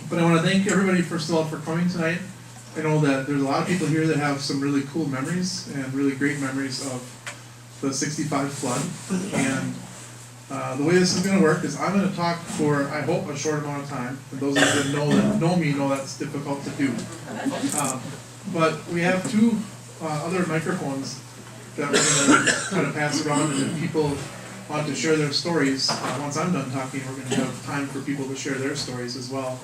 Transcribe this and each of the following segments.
But I want to thank everybody first of all for coming tonight. I know that there's a lot of people here that have some really cool memories and really great memories of the 65 flood. And the way this is going to work is I'm going to talk for, I hope, a short amount of time. And those of you that know me know that's difficult to do. But we have two other microphones that we're going to kind of pass around, and if people want to share their stories, once I'm done talking, we're going to have time for people to share their stories as well.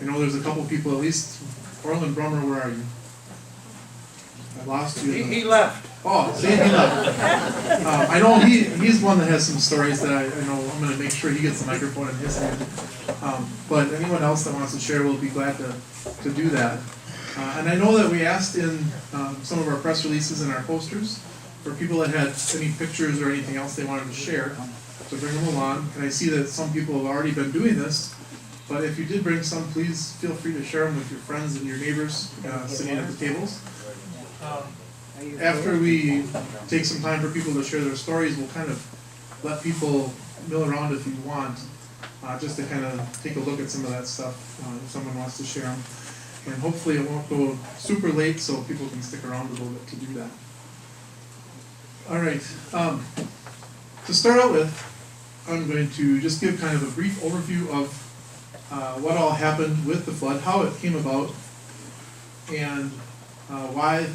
I know there's a couple people, at least. Orland Brummer, where are you? I lost you. He left. Oh, see, he left. I know he's one that has some stories that I know I'm going to make sure he gets the microphone in his hand. But anyone else that wants to share will be glad to do that. And I know that we asked in some of our press releases and our posters for people that had any pictures or anything else they wanted to share, to bring them along. And I see that some people have already been doing this, but if you did bring some, please feel free to share them with your friends and your neighbors sitting at the tables. After we take some time for people to share their stories, we'll kind of let people mill around if you want, just to kind of take a look at some of that stuff if someone wants to share them. And hopefully it won't go super late so people can stick around a little bit to do that. All right, to start out with, I'm going to just give kind of a brief overview of what all happened with the flood, how it came about, and why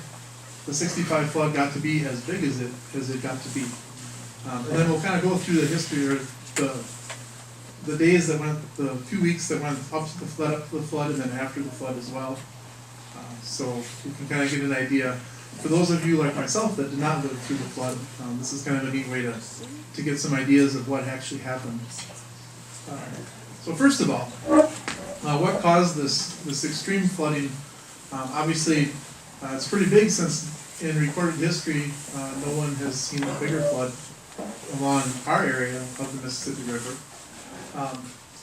the 65 flood got to be as big as it got to be. And then we'll kind of go through the history, or the days that went, the few weeks that went up to the flood, and then after the flood as well. So you can kind of get an idea. For those of you like myself that did not live through the flood, this is kind of a neat way to get some ideas of what actually happened. So first of all, what caused this extreme flooding? Obviously, it's pretty big, since in recorded history, no one has seen a bigger flood along our area of the Mississippi River.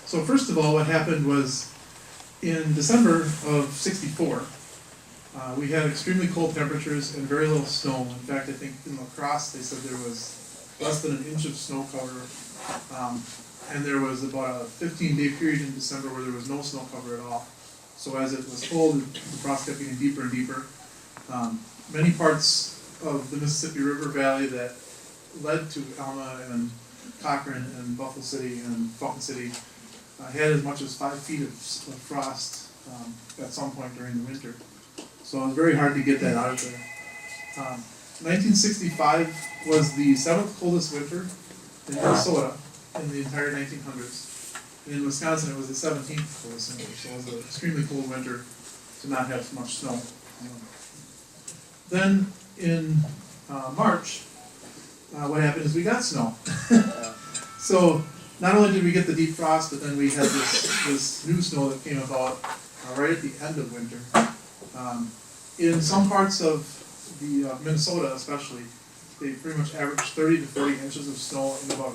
So first of all, what happened was in December of '64, we had extremely cold temperatures and very little snow. In fact, I think in La Crosse they said there was less than an inch of snow cover. And there was about a 15-day period in December where there was no snow cover at all. So as it was cold, the frost kept getting deeper and deeper. Many parts of the Mississippi River Valley that led to Alma and Cochran and Buffalo City and Fulton City had as much as 5 feet of frost at some point during the winter. So it was very hard to get that out of there. 1965 was the 7th coldest winter in Minnesota in the entire 1900s. And in Wisconsin, it was the 17th coldest winter, so it was an extremely cold winter to not have much snow. Then in March, what happened is we got snow. So not only did we get the deep frost, but then we had this new snow that came about right at the end of winter. In some parts of the Minnesota especially, they pretty much averaged 30 to 40 inches of snow in about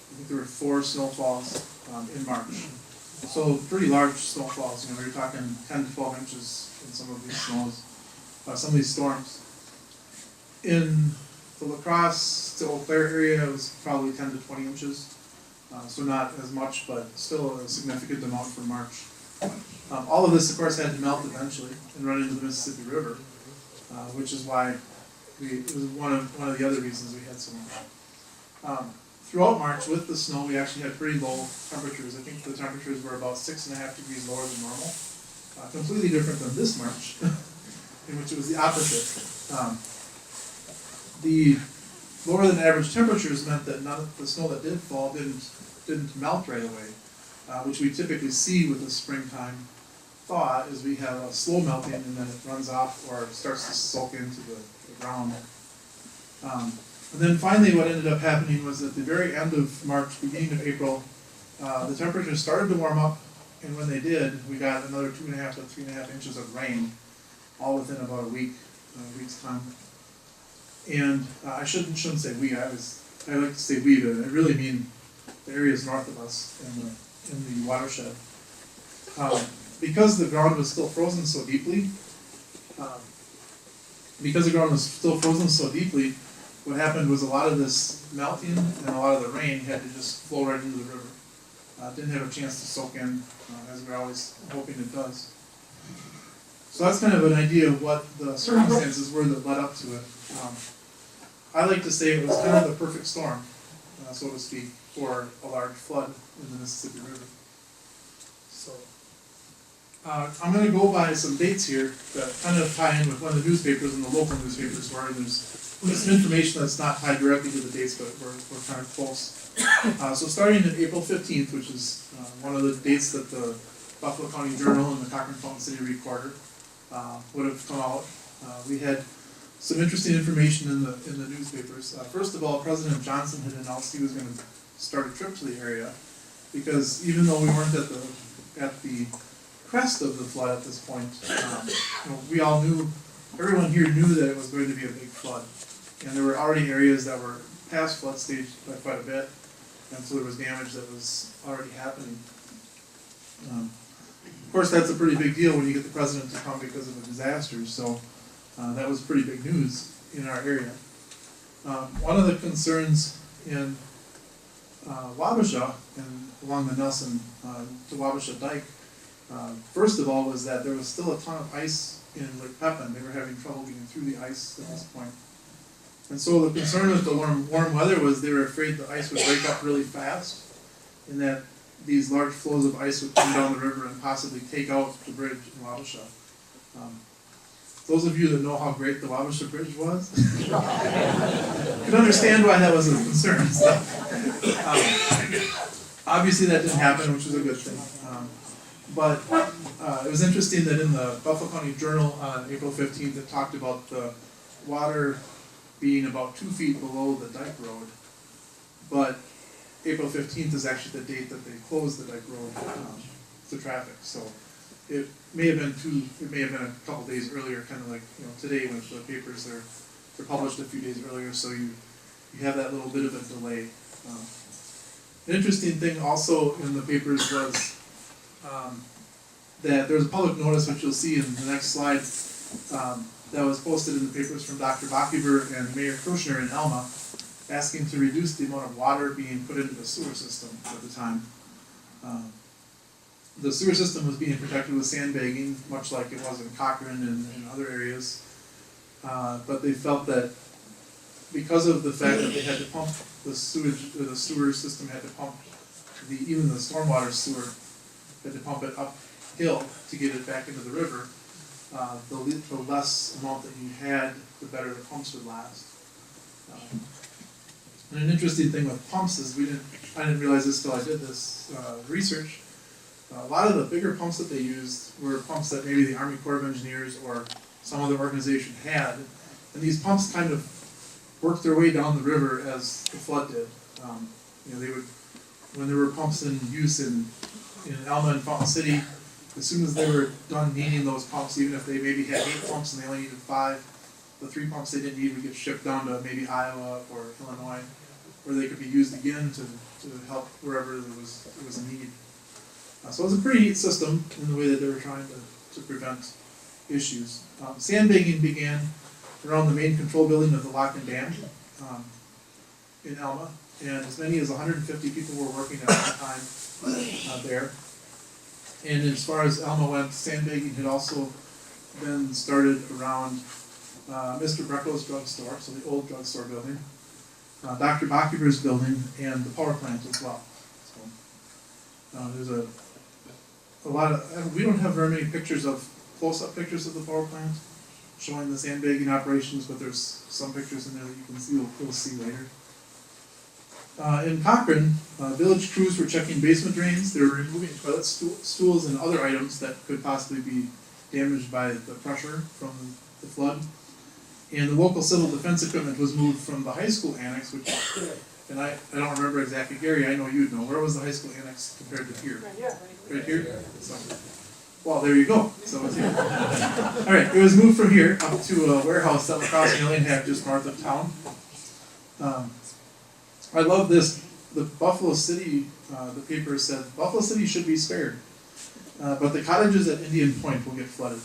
I think there were 4 snowfalls in March. So pretty large snowfalls, you're talking 10 to 12 inches in some of these snows, some of these storms. In the La Crosse to Eau Claire area, it was probably 10 to 20 inches. So not as much, but still a significant amount for March. All of this, of course, had to melt eventually and run into the Mississippi River, which is why it was one of the other reasons we had so much. Throughout March, with the snow, we actually had pretty low temperatures. I think the temperatures were about 6.5 degrees lower than normal. Completely different than this March, in which it was the opposite. The lower than average temperatures meant that none of the snow that did fall didn't melt right away, which we typically see with the springtime thaw, is we have a slow melting and then it runs off or starts to soak into the ground. And then finally what ended up happening was at the very end of March, beginning of April, the temperatures started to warm up, and when they did, we got another 2.5 to 3.5 inches of rain, all within about a week's time. And I shouldn't say we, I like to say we, but I really mean the areas north of us in the watershed. Because the ground was still frozen so deeply, what happened was a lot of this melting and a lot of the rain had to just flow right into the river. Didn't have a chance to soak in, as we're always hoping it does. So that's kind of an idea of what the circumstances were that led up to it. I like to say it was kind of the perfect storm, so to speak, for a large flood in the Mississippi River. So I'm going to go by some dates here that kind of tie in with one of the newspapers and the local newspapers where there's some information that's not tied directly to the dates, but we're kind of close. So starting in April 15th, which is one of the dates that the Buffalo County Journal and the Cochran-Fountain City Recorder would have come out, we had some interesting information in the newspapers. First of all, President Johnson had announced he was going to start a trip to the area, because even though we weren't at the crest of the flood at this point, we all knew, everyone here knew that it was going to be a big flood, and there were already areas that were past flood stage by quite a bit, and so there was damage that was already happening. Of course, that's a pretty big deal when you get the president to come because of a disaster, so that was pretty big news in our area. One of the concerns in Wabasha and along the Nelson to Wabasha Dike, first of all, was that there was still a ton of ice in Lake Pepin. They were having trouble getting through the ice at this point. And so the concern with the warm weather was they were afraid the ice would break up really fast, and that these large flows of ice would come down the river and possibly take out the bridge in Wabasha. Those of you that know how great the Wabasha Bridge was can understand why that was a concern. So, obviously that didn't happen, which was a good thing. But it was interesting that in the Buffalo County Journal on April 15th, it talked about the water being about 2 feet below the dike road. But April 15th is actually the date that they closed the dike road to traffic. So it may have been a couple days earlier, kind of like today when the papers they're published a few days earlier, so you have that little bit of a delay. An interesting thing also in the papers was that there's a public notice, which you'll see in the next slide, that was posted in the papers from Dr. Bockiver and Mayor Kushner in Elma, asking to reduce the amount of water being put into the sewer system at the time. The sewer system was being protected with sandbagging, much like it was in Cochran and other areas. But they felt that because of the fact that they had to pump the sewage, or the sewer system had to pump even the stormwater sewer had to pump it uphill to get it back into the river, the less amount that you had, the better the pumps would last. And an interesting thing with pumps is I didn't realize this till I did this research. A lot of the bigger pumps that they used were pumps that maybe the Army Corps of Engineers or some other organization had, and these pumps kind of worked their way down the river as the flood did. They would, when there were pumps in use in Elma and Fountain City, as soon as they were done needing those pumps, even if they maybe had 8 pumps and they only needed 5, the 3 pumps they didn't need would get shipped down to maybe Iowa or Illinois, where they could be used again to help wherever there was a need. So it was a pretty neat system in the way that they were trying to prevent issues. Sandbagging began around the main control building of the Lockton Dam in Elma, and as many as 150 people were working at one time there. And as far as Elma went, sandbagging had also been started around Mr. Brecko's drugstore, so the old drugstore building, Dr. Bockiver's building, and the power plant as well. So there's a lot of, we don't have very many pictures of, close-up pictures of the power plant showing the sandbagging operations, but there's some pictures in there that you can see, you'll see later. In Cochran, village crews were checking basement drains. They were removing toilet stools and other items that could possibly be damaged by the pressure from the flood. And the local civil defense equipment was moved from the high school annex, which, and I don't remember exactly, Gary, I know you'd know. Where was the high school annex compared to here? Right here? So, well, there you go. So it's here. All right, it was moved from here up to a warehouse that was crossing Illinghaven just north of town. I love this. The Buffalo City, the paper said, Buffalo City should be spared, but the cottages at Indian Point will get flooded.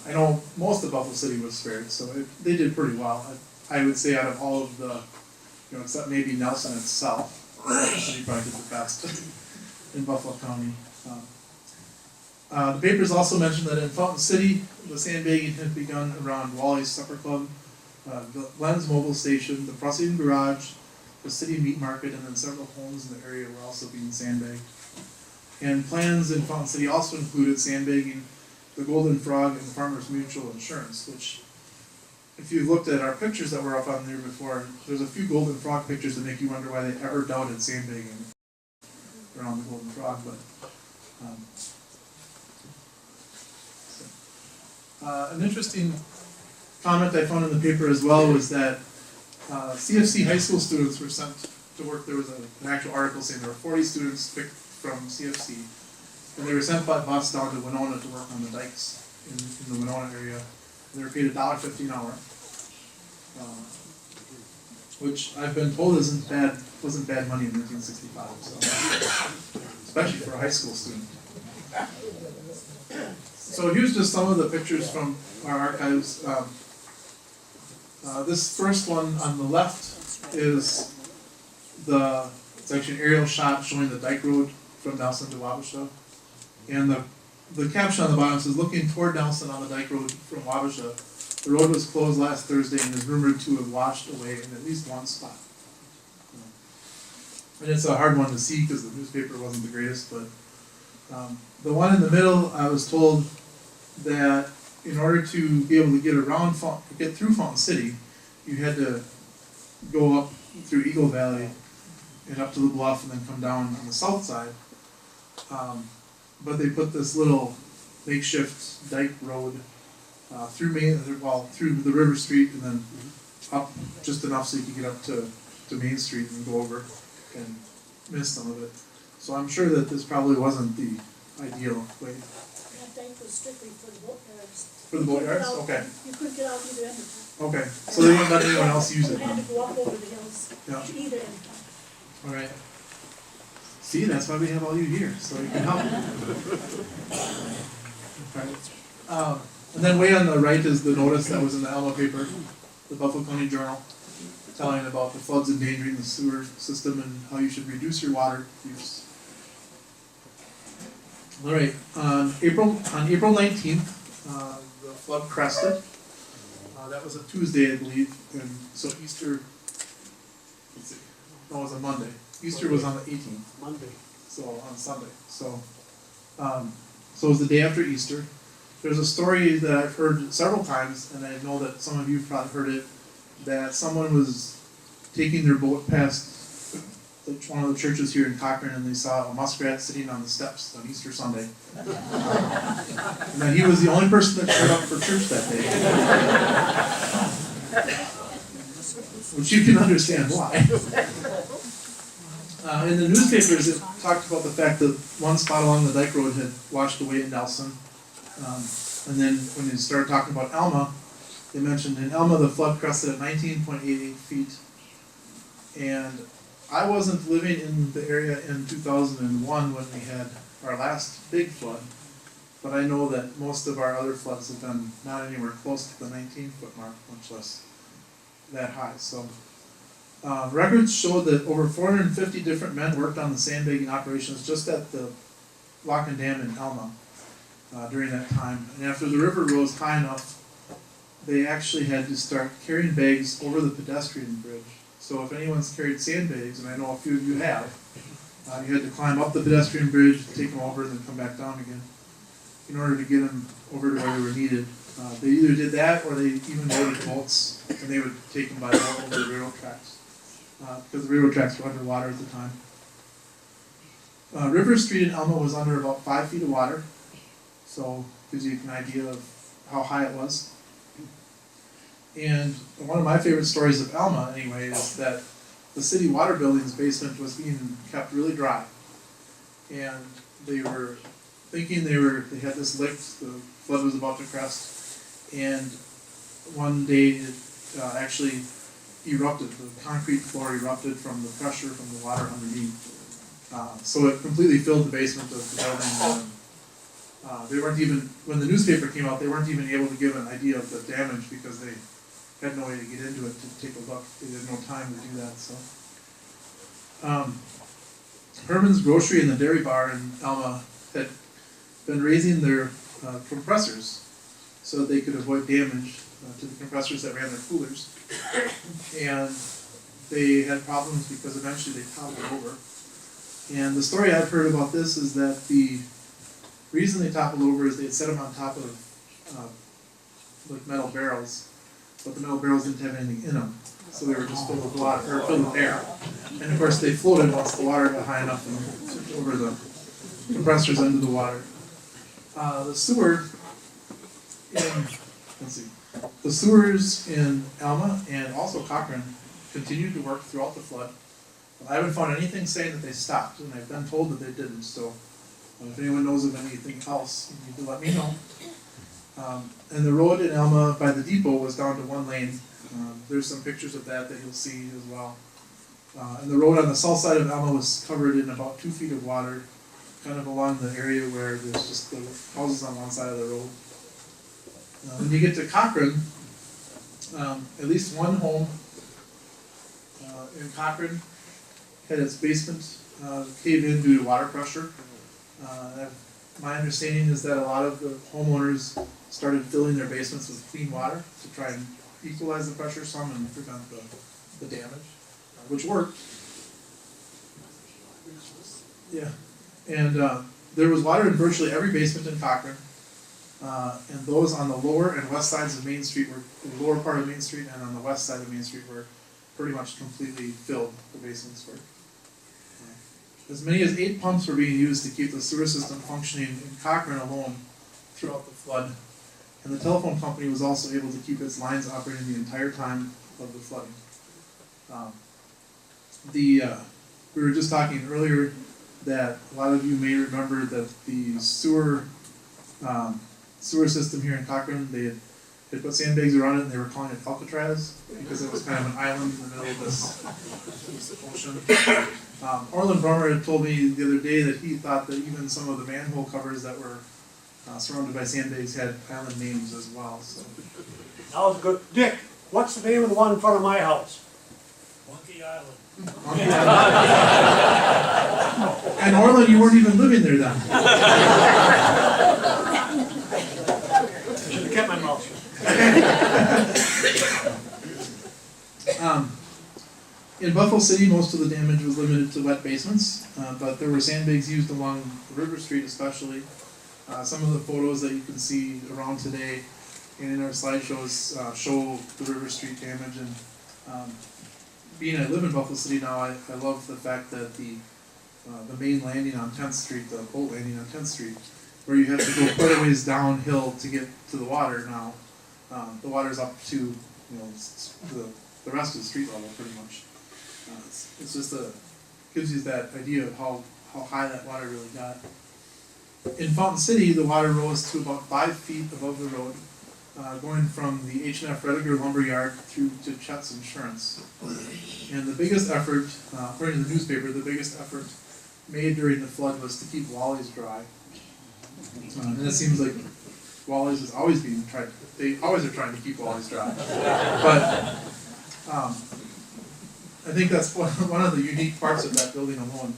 I know most of Buffalo City was spared, so they did pretty well. I would say out of all of the, except maybe Nelson itself, the city probably did the best in Buffalo County. The papers also mentioned that in Fountain City, the sandbagging had begun around Wally's Supper Club, Glenn's Mobile Station, the Prussian Garage, the City Meat Market, and then several homes in the area were also being sandbagged. And plans in Fountain City also included sandbagging the Golden Frog and the Farmers Mutual Insurance, which, if you looked at our pictures that were up on there before, there's a few Golden Frog pictures that make you wonder why they ever doubted sandbagging around the Golden Frog. An interesting comment I found in the paper as well was that CFC high school students were sent to work. There was an actual article saying there were 40 students picked from CFC, and they were sent by bus down to Winona to work on the dikes in the Winona area. And they were paid $1.50 an hour, which I've been told wasn't bad money in 1965, so, especially for a high school student. So here's just some of the pictures from our archives. This first one on the left is it's actually an aerial shot showing the dike road from Nelson to Wabasha. And the caption on the bottom says, "Looking toward Nelson on the dike road from Wabasha, the road was closed last Thursday and is rumored to have washed away in at least one spot." And it's a hard one to see because the newspaper wasn't the greatest, but the one in the middle, I was told that in order to be able to get through Fountain City, you had to go up through Eagle Valley and up to the bluff and then come down on the south side. But they put this little makeshift dike road through the River Street and then up just enough so you could get up to Main Street and go over and miss some of it. So I'm sure that this probably wasn't the ideal way. That dike was strictly for the boatyards. For the boatyards? Okay. You couldn't get out either end. Okay, so they wouldn't let anyone else use it You had then? to go up over the hills Yeah. to either end. Alright. See, that's why we have all you here, so you can help. Okay. And then way on the right is the notice that was in the Alma paper, the Buffalo County Journal, telling about the floods endangering the sewer system and how you should reduce your water use. Alright, on April 19th, the flood crested. That was a Tuesday, I believe, and so Easter, let's see, no, it was a Monday. Easter was on the 18th. Monday. So on Sunday. So it was the day after Easter. There's a story that I've heard several times, and I know that some of you probably heard it, that someone was taking their boat past one of the churches here in Cochrane, and they saw a muskrat sitting on the steps on Easter Sunday. And that he was the only person that showed up for church that day. Which you can understand why. In the newspapers, it talked about the fact that one spot along the dike road had washed away in Nelson. And then when they started talking about Alma, they mentioned in Alma the flood crested at 19.88 feet. And I wasn't living in the area in 2001 when we had our last big flood, but I know that most of our other floods have been not anywhere close to the 19-foot mark, much less that high. So records showed that over 450 different men worked on the sandbagging operations just at the lock and dam in Alma during that time. And after the river rose high enough, they actually had to start carrying bags over the pedestrian bridge. So if anyone's carried sandbags, and I know a few of you have, you had to climb up the pedestrian bridge, take them over, and then come back down again in order to get them over to where they were needed. They either did that or they even loaded boats, and they would take them by boat over the railroad tracks, because the railroad tracks were underwater at the time. River Street in Alma was under about 5 feet of water, so gives you an idea of how high it was. And one of my favorite stories of Alma, anyway, is that the city water building's basement was being kept really dry. And they were thinking they had this licked, the flood was about to crest, and one day it actually erupted. The concrete floor erupted from the pressure from the water underneath. So it completely filled the basement of the building. They weren't even, when the newspaper came out, they weren't even able to give an idea of the damage because they had no way to get into it to take a look. They had no time to do that. So Herman's Grocery and the Dairy Bar in Alma had been raising their compressors so that they could avoid damage to the compressors that ran their coolers. And they had problems because eventually they toppled over. And the story I've heard about this is that the reason they toppled over is they had set them on top of like metal barrels, but the metal barrels didn't have anything in them, so they were just filled with water or filled with air. And of course, they floated once the water got high enough and tipped over the compressors under the water. The sewer in the sewers in Alma and also Cochrane continued to work throughout the flood. I haven't found anything saying that they stopped, and I've been told that they didn't. So, if anyone knows of anything else, you need to let me know. And the road in Alma by the depot was down to 1 lane. There's some pictures of that you'll see as well. And the road on the south side of Alma was covered in about 2 feet of water, kind of along the area where there's just the houses on one side of the road. When you get to Cochrane, at least one home in Cochrane had its basement cave in due to water pressure. My understanding is that a lot of the homeowners started filling their basements with clean water to try and equalize the pressure some and prevent the damage, which worked. Yeah, and there was water in virtually every basement in Cochrane, and those on the lower and west sides of Main Street were, the lower part of Main Street and on the west side of Main Street were pretty much completely filled, the basements were. As many as 8 pumps were being used to keep the sewer system functioning in Cochrane alone throughout the flood. And the telephone company was also able to keep its lines operating the entire time of the flooding. We were just talking earlier that a lot of you may remember that the sewer system here in Cochrane, they put sandbags around it and they were calling it Alcatraz because it was kind of an island in the middle of this ocean. Orland Brummer had told me the other day that he thought that even some of the manhole covers that were surrounded by sandbags had island names as well. So. That was good. Dick, what's the name of the one in front of my house? Monkey Island. And Orland, you weren't even living there then. I should have kept my mouth shut. In Buffalo City, most of the damage was limited to wet basements, but there were sandbags used along River Street especially. Some of the photos that you can see around today and in our slideshows show the River Street damage. And being I live in Buffalo City now, I love the fact that the main landing on 10th Street, the boat landing on 10th Street, where you have to go quite a ways downhill to get to the water now, the water's up to the rest of the street level pretty much. It's just gives you that idea of how high that water really got. In Fountain City, the water rose to about 5 feet above the road, going from the H&F Rediger Lumberyard through to Chet's Insurance. And the biggest effort, according to the newspaper, the biggest effort made during the flood was to keep Wally's dry. And it seems like Wally's is always being tried. They always are trying to keep Wally's dry. But I think that's one of the unique parts of that building alone.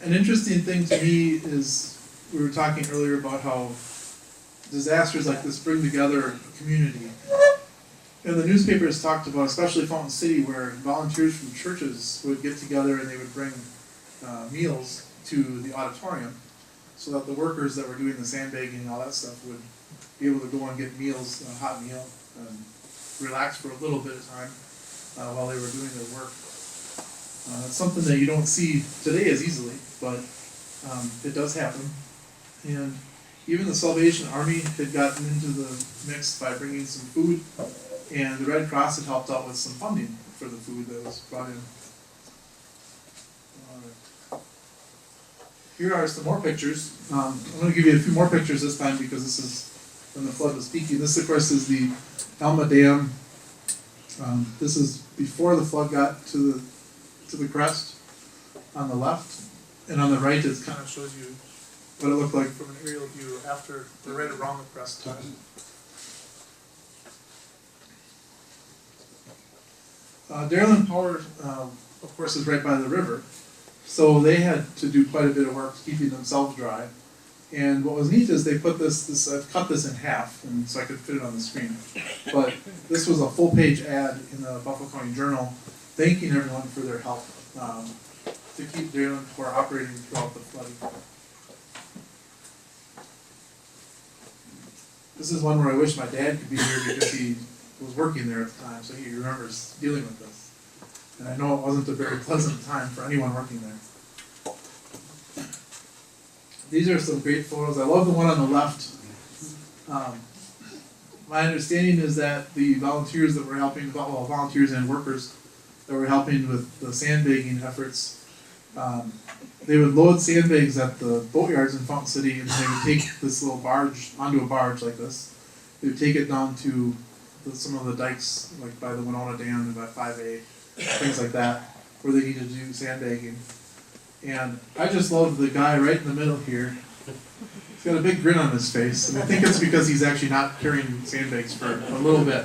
An interesting thing to me is we were talking earlier about how disasters like this bring together a community. And the newspapers talked about, especially Fountain City, where volunteers from churches would get together and they would bring meals to the auditorium so that the workers that were doing the sandbagging and all that stuff would be able to go and get meals, a hot meal, and relax for a little bit of time while they were doing their work. It's something that you don't see today as easily, but it does happen. And even the Salvation Army had gotten into the mix by bringing some food, and the Red Cross had helped out with some funding for the food that was brought in. Here are some more pictures. I'm going to give you a few more pictures this time because this is when the flood was peaking. This, of course, is the Alma Dam. This is before the flood got to the crest on the left, and on the right it kind of shows you what it looked like from an aerial view after the right around the crest time. Darylyn Power of course, is right by the river. So they had to do quite a bit of work keeping themselves dry. And what was neat is they put I've cut this in half, and so I could fit it on the screen. But this was a full-page ad in the Buffalo County Journal, thanking everyone for their help to keep Jalen operating throughout the flooding. This is one where I wish my dad could be here because he was working there at the time, so he remembers dealing with this. And I know it wasn't a very pleasant time for anyone working there. These are some great photos. I love the one on the left. My understanding is that the volunteers that were helping, well, volunteers and workers that were helping with the sandbagging efforts, they would load sandbags at the boatyards in Fountain City, and they would take this little barge onto a barge like this. They would take it down to some of the dikes, like by the Winona Dam and by 5A, things like that, where they needed to do sandbagging. And I just love the guy right in the middle here. He's got a big grin on his face, and I think it's because he's actually not carrying sandbags for a little bit.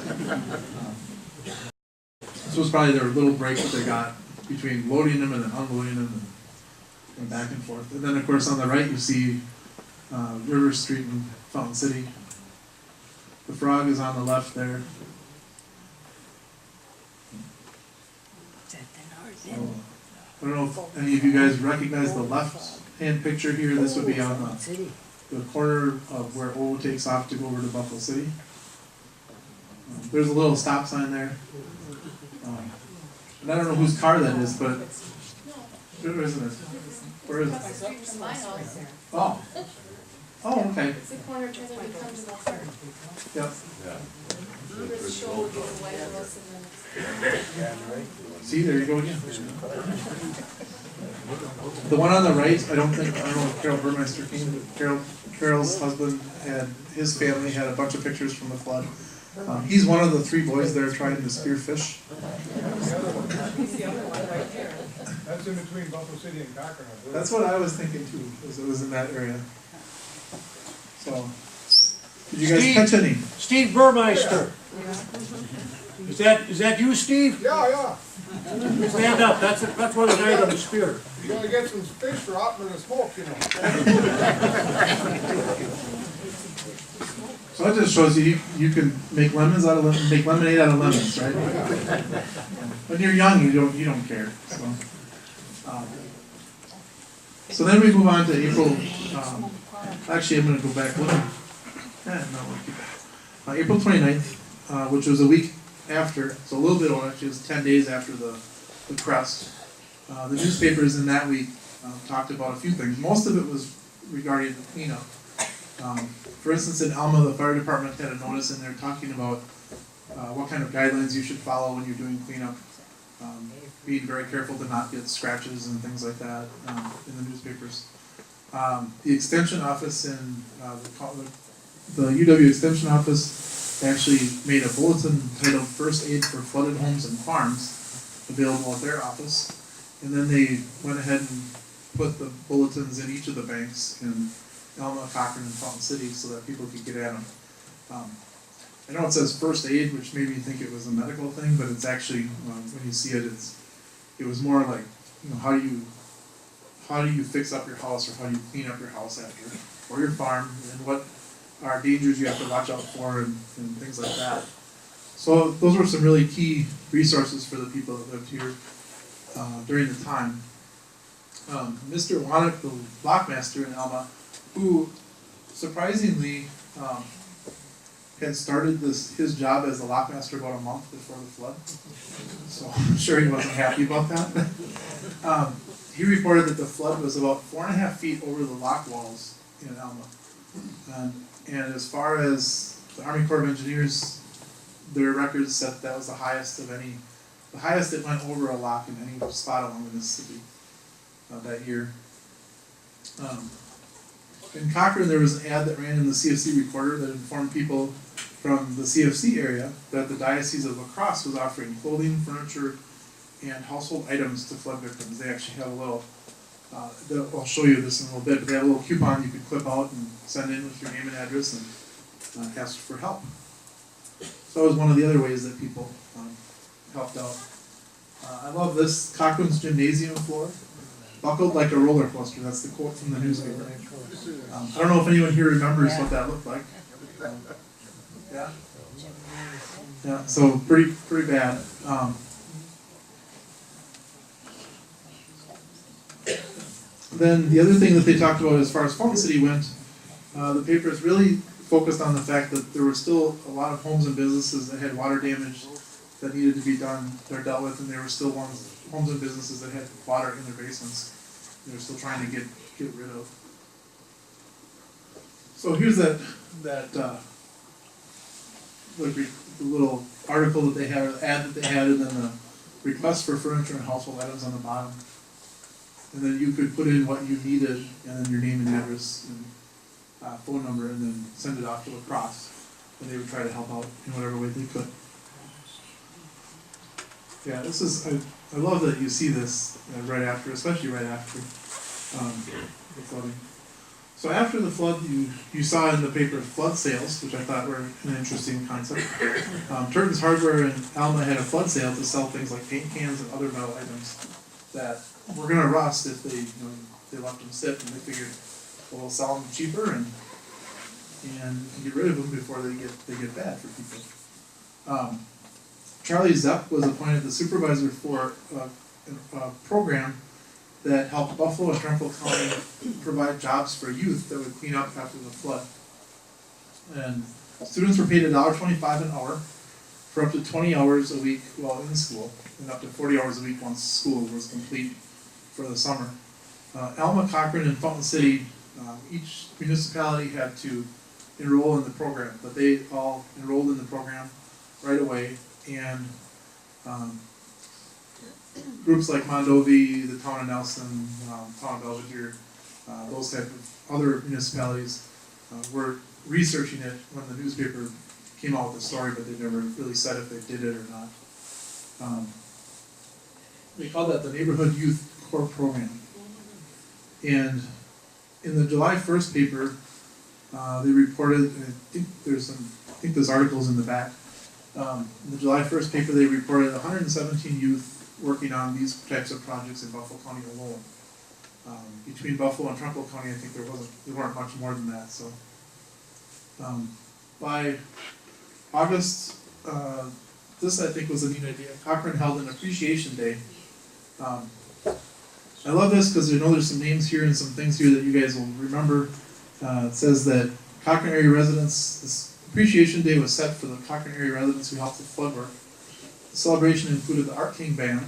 This was probably their little break that they got between loading them and then unloading them and back and forth. And then, of course, on the right you see River Street in Fountain City. The frog is on the left there. I don't know if any of you guys recognize the left-hand picture here. This would be on the corner of where Owo takes off to go over to Buffalo City. There's a little stop sign there. And I don't know whose car that is, but where isn't it? Where is it? My house. Oh. Oh, okay. It's the corner turn that we come to the park. Yep. This shoulder goes away from us and then See, there you go again. The one on the right, I don't know if Carol Burmeister came, but Carol's husband and his family had a bunch of pictures from the flood. He's one of the 3 boys there trying to spear fish. That's in between Buffalo City and Cochran, I believe. That's what I was thinking too, was it was in that area. So, did you guys Steve. catch any? Steve Burmeister. Is that you, Steve? Yeah, Stand up, that's one of the guys on the spear. you gotta get some fish for out in the smoke, you know. So that just shows you can make lemons out of make lemonade out of lemons, right? When you're young, you don't care. So then we move on to April. Actually, I'm going to go back. April 29th, which was a week after, so a little bit older. Actually, it was 10 days after the crest. The newspapers in that week talked about a few things. Most of it was regarding the cleanup. For instance, in Alma, the fire department had a notice in there talking about what kind of guidelines you should follow when you're doing cleanup. Being very careful to not get scratches and things like that in the newspapers. The extension office in the UW extension office actually made a bulletin titled "First Aid for Flooded Homes and Farms" available at their office, and then they went ahead and put the bulletins in each of the banks in Alma, Cochran, and Fountain City so that people could get at them. I know it says first aid, which made me think it was a medical thing, but it's actually, when you see it, it was more like, how do you fix up your house, or how do you clean up your house after, or your farm, and what are dangers you have to watch out for, and things like that. So those were some really key resources for the people that lived here during the time. Mr. Wannick, the lockmaster in Alma, who surprisingly had started his job as a lockmaster about a month before the flood, so I'm sure he wasn't happy about that. He reported that the flood was about 4.5 feet over the lock walls in Alma, and as far as the Army Corps of Engineers, their records said that was the highest it went over a lock in any spot along the Mississippi that year. In Cochran, there was an ad that ran in the CFC Recorder that informed people from the CFC area that the Diocese of La Crosse was offering clothing, furniture, and household items to flood victims. They actually have a little, I'll show you this in a little bit, but they have a little coupon you could clip out and send in with your name and address and ask for help. So that was one of the other ways that people helped out. I love this, Cochran's gymnasium floor, buckled like a roller coaster, that's the quote from the newspaper. I don't know if anyone here remembers what that looked like. Yeah? Yeah, so pretty bad. Then the other thing that they talked about as far as Fulton City went, the paper is really focused on the fact that there were still a lot of homes and businesses that had water damage that needed to be done, they're dealt with, and there were still homes and businesses that had water in their basements. They were still trying to get rid of. So here's that the little article that they had, ad that they had, and then the request for furniture and household items on the bottom. And then you could put in what you needed, and then your name and address and phone number, and then send it off to lacrosse, and they would try to help out in whatever way they could. Yeah, this is, I love that you see this right after, especially right after the flooding. So after the flood, you saw in the paper flood sales, which I thought were an interesting concept. Turton's Hardware in Alma had a flood sale to sell things like paint cans and other metal items that were gonna rust if they left them sit, and they figured, well, we'll sell them cheaper and get rid of them before they get bad for people. Charlie Zepp was appointed the supervisor for a program that helped Buffalo and Trumbull County provide jobs for youth that would clean up after the flood. And students were paid $1.25 an hour for up to 20 hours a week while in school, and up to 40 hours a week once school was complete for the summer. Alma, Cochran, and Fulton City, each municipality had to enroll in the program, but they all enrolled in the program right away, and groups like Mondovi, the town of Nelson, town of Belvedere, those type of other municipalities were researching it when the newspaper came out with the story, but they never really said if they did it or not. They called that the Neighborhood Youth Core Program. And in the July 1st paper, they reported, and I think there's articles in the back. In the July 1st paper, they reported 117 youth working on these types of projects in Buffalo County alone. Between Buffalo and Trumbull County, I think there weren't much more than that. So by August, this I think was a neat idea. Cochran held an appreciation day. I love this because I know there's some names here and some things here that you guys will remember. It says that Cochran area residents, this appreciation day was set for the Cochran area residents who helped with flood work. The celebration included the Art King Band,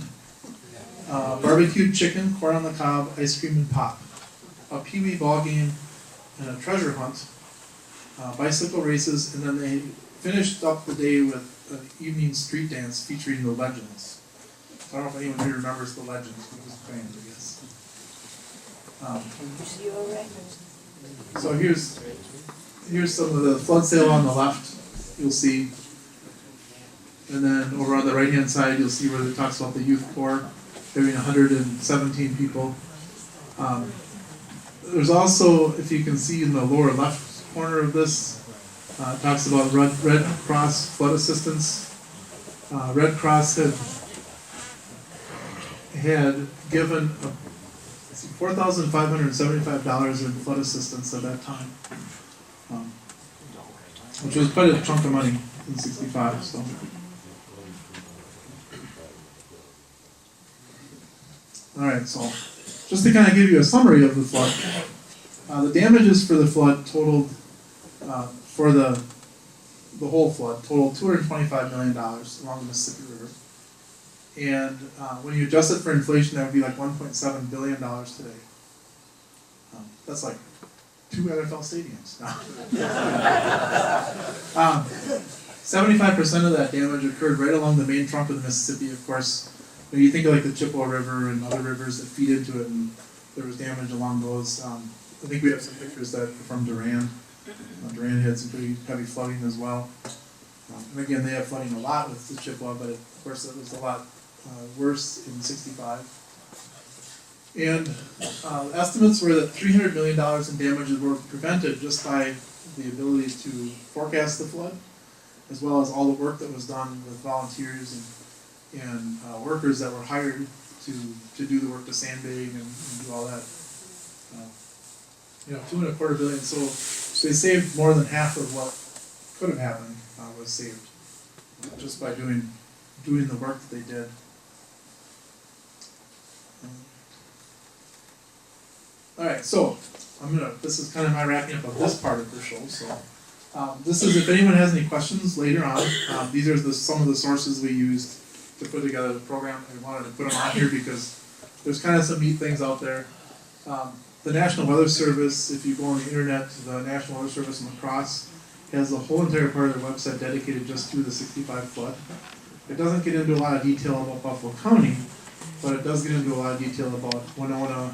barbecued chicken, corn on the cob, ice cream and pop, a pee-wee ball game, and a treasure hunt, bicycle races, and then they finished up the day with an evening street dance featuring the Legends. I don't know if anyone here remembers the Legends, which was a band, I guess. So here's some of the flood sale on the left, you'll see. And then over on the right hand side, you'll see where it talks about the youth corps having 117 people. There's also, if you can see in the lower left corner of this, it talks about Red Cross flood assistance. Red Cross had given $4,575 in flood assistance at that time, which was quite a chunk of money in '65. So, all right. So, just to kind of give you a summary of the flood, the damages for the flood totaled for the whole flood totaled $225 million along the Mississippi River. And when you adjust it for inflation, that would be like $1.7 billion today. That's like 2 NFL stadiums. 75% of that damage occurred right along the main trunk of the Mississippi. Of course, when you think of like the Chippewa River and other rivers that feed into it, and there was damage along those. I think we have some pictures that from Durand. Durand had some pretty heavy flooding as well. And again, they have flooding a lot with the Chippewa, but of course it was a lot worse in '65. And estimates were that $300 million in damages were prevented just by the ability to forecast the flood, as well as all the work that was done with volunteers and workers that were hired to do the work, to sandbag and do all that. $2.25 billion, so they saved more than half of what could have happened, was saved, just by doing the work that they did. Alright, so, this is kind of my wrapping up of this part of the show, so. This is, if anyone has any questions later on, these are some of the sources we used to put together the program. I wanted to put them on here because there's kind of some neat things out there. The National Weather Service, if you go on the internet, the National Weather Service in La Crosse has a whole entire part of their website dedicated just to the 65 flood. It doesn't get into a lot of detail about Buffalo County, but it does get into a lot of detail about Winona,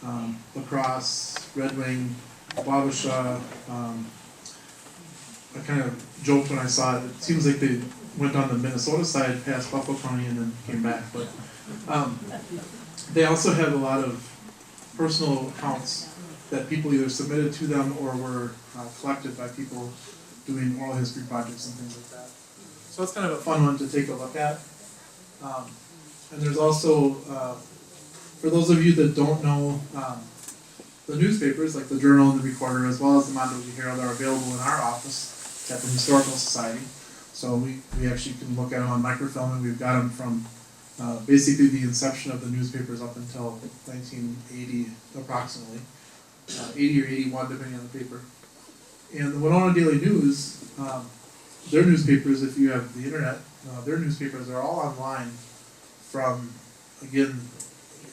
La Crosse, Red Wing, Wabasha. I kind of joked when I saw it. It seems like they went on the Minnesota side past Buffalo County and then came back. But they also have a lot of personal accounts that people either submitted to them or were collected by people doing oral history projects and things like that. So it's kind of a fun one to take a look at. And there's also, for those of you that don't know, the newspapers like the Journal and the Recorder, as well as the Montague Herald, are available in our office at the Historical Society. So we actually can look at them on microfilm, and we've got them from basically the inception of the newspapers up until 1980 approximately, 80 or 81 depending on the paper. And the Winona Daily News, their newspapers, if you have the internet, their newspapers are all online from, again,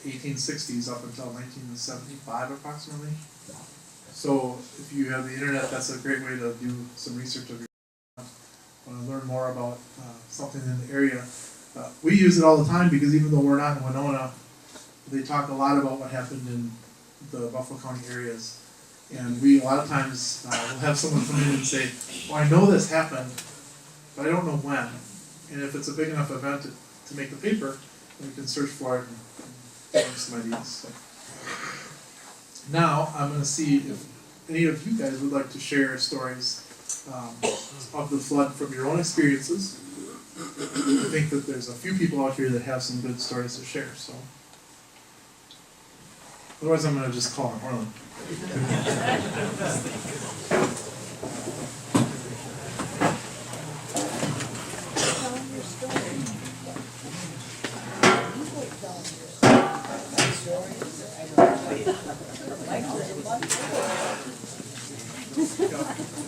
1860s up until 1975 approximately. So if you have the internet, that's a great way to do some research of your want to learn more about something in the area. We use it all the time because even though we're not in Winona, they talk a lot about what happened in the Buffalo County areas. And we, a lot of times, will have someone come in and say, well, I know this happened, but I don't know when. And if it's a big enough event to make the paper, then we can search for it and give some ideas. So. Now, I'm going to see if any of you guys would like to share stories of the flood from your own experiences. I think that there's a few people out here that have some good stories to share. So, otherwise, I'm going to just call on Orland.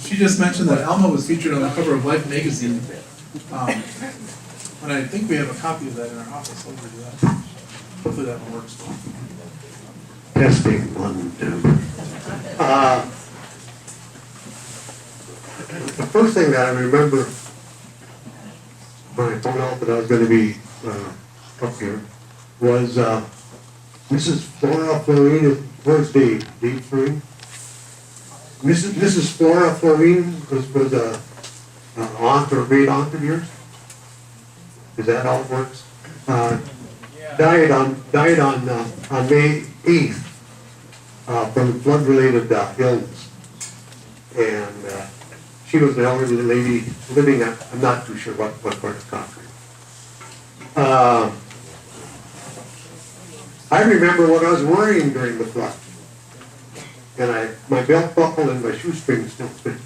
She just mentioned that Alma was featured on the cover of Life magazine, and I think we have a copy of that in our office. I'll do that. Hopefully that one works. Testing 1, 2. The first thing that I remember when I found out that I was going to be up here was Mrs. Flora Florine. Where's Dave? Dave Florine? Mrs. Flora Florine was an aunt or a great aunt of yours. Is that how it works? Died on May 8th from flood-related illness, and she was an elderly lady living at, I'm not too sure what part of Concord. I remember what I was wearing during the flood, and my belt buckle and my shoestrings still fit.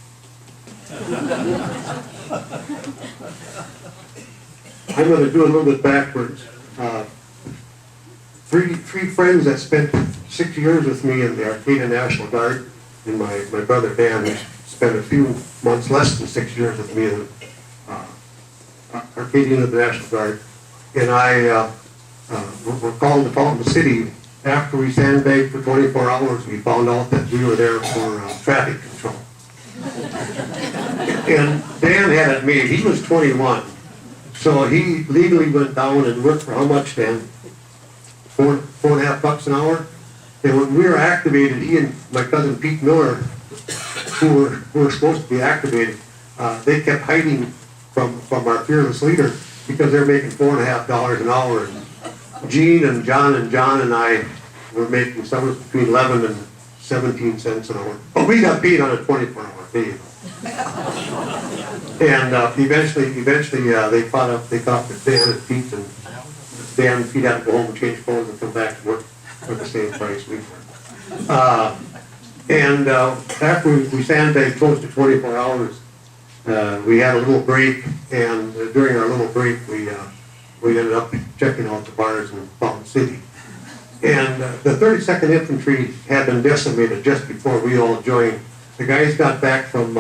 I'm going to do a little bit backwards. Three friends that spent 6 years with me in the Arcadia National Guard, and my brother Dan, who spent a few months less than 6 years with me in Arcadia of the National Guard, and I were called to Fountain City. After we sandbagged for 24 hours, we found out that we were there for traffic control. And Dan had it made. He was 21. So he legally went down and worked for how much, Dan? $4.50 an hour. And when we were activated, he and my cousin Pete Miller, who were supposed to be activated, they kept hiding from our fearless leader because they're making $4.50 an hour. And Gene and John and I were making somewhere between 11 and 17 cents an hour. But we got paid on a 24-hour day. And eventually, they caught up with Dan and Pete, and Dan and Pete had to go home and change clothes and come back to work for the same price we were. And after we sandbagged close to 24 hours, we had a little break, and during our little break, we ended up checking out the bars in Fountain City. And the 32nd Infantry had been decimated just before we all joined. The guys got back from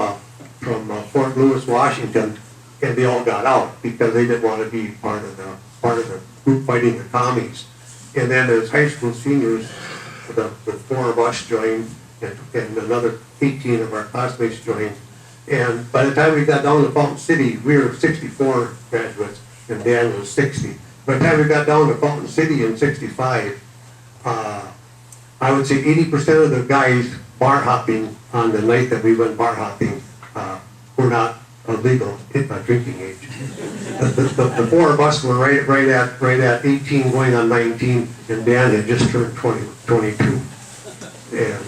Fort Lewis, Washington, and they all got out because they didn't want to be part of the group fighting the commies. And then as high school seniors, the 4 of us joined, and another 18 of our classmates joined. And by the time we got down to Fountain City, we were 64 graduates, and Dan was 60. By the time we got down to Fountain City in 65, I would say 80% of the guys bar hopping on the night that we went bar hopping were not legal drinking age. The 4 of us were right at 18 going on 19, and Dan had just turned 22. And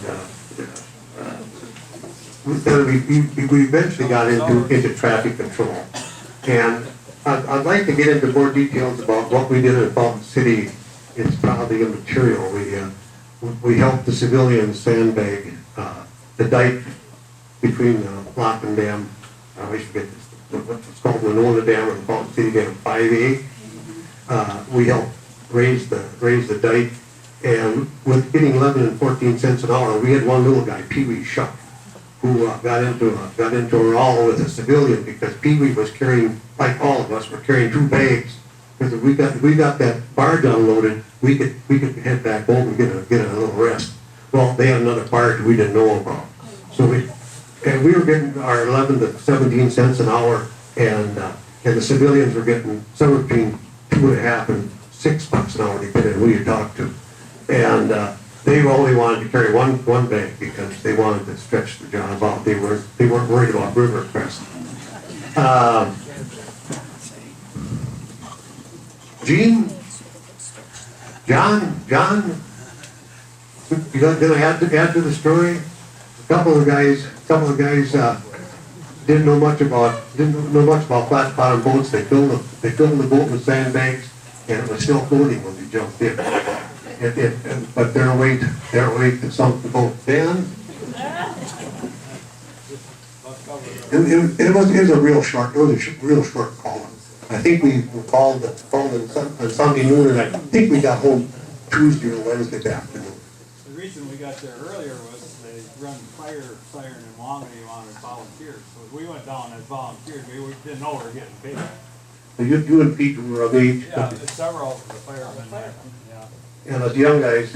we eventually got into traffic control. And I'd like to get into more details about what we did in Fountain City. It's probably immaterial. We helped the civilians sandbag the dike between Lock and Dam. I always forget what's called Winona Dam or the Fountain City Dam 5A. We helped raise the dike, and with getting 11 and 14 cents an hour, we had one little guy, Pee Wee Shuck, who got into a row with a civilian because Pee Wee was carrying, like all of us, were carrying 2 bags. Because if we got that barge unloaded, we could head back home and get a little rest. Well, they had another barge we didn't know about, so we were getting our 11 to 17 cents an hour, and the civilians were getting somewhere between $2.50 and $6 an hour, depending on who you talk to, and they only wanted to carry one bag because they wanted to stretch the job out. They weren't worried about river crest. John, you gonna add to the story? A couple of guys didn't know much about flat bottom boats. They filled the boat with sandbags, and it was still floating when they jumped in. But their weight sunk the boat. Dan? It was a real short call. I think we called on Sunday noon, and I think we got home Tuesday or Wednesday afternoon. The reason we got there earlier was they run fire siren in Wamedy wanted volunteers. So if we went down as volunteers, we didn't know we were getting paid. So you and Pete were of age. Yeah, several of the firemen there, yeah. And those young guys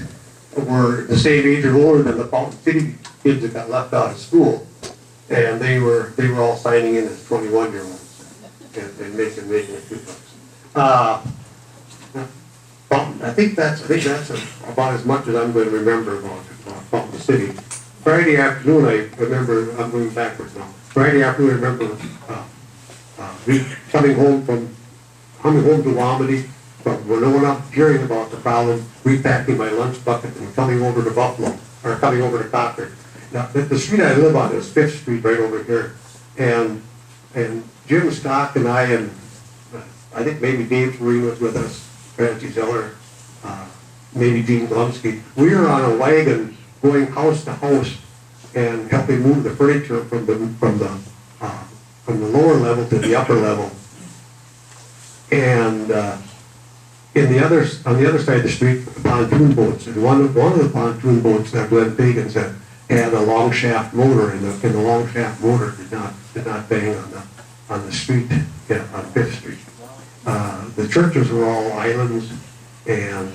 were the same age or older than the Fountain City kids that got left out of school. And they were all signing in as 21-year-olds and making a few bucks. I think that's about as much as I'm going to remember about Fountain City. Friday afternoon, I'm going backwards now. Friday afternoon, I remember coming home to Wamedy from Winona, hearing about the problem, repacking my lunch bucket and coming over to Concord. Now, the street I live on is 5th Street right over here. And Jim Stock and I think maybe Dave Marine was with us, Francie Zeller, maybe Dean Glumsky. We were on a wagon going house to house and helping move the furniture from the lower level to the upper level. And on the other side of the street, the pontoon boats. And one of the pontoon boats that Glenn Pagans had a long shaft motor, and the long shaft motor did not bang on the street on 5th Street. The churches were all islands, and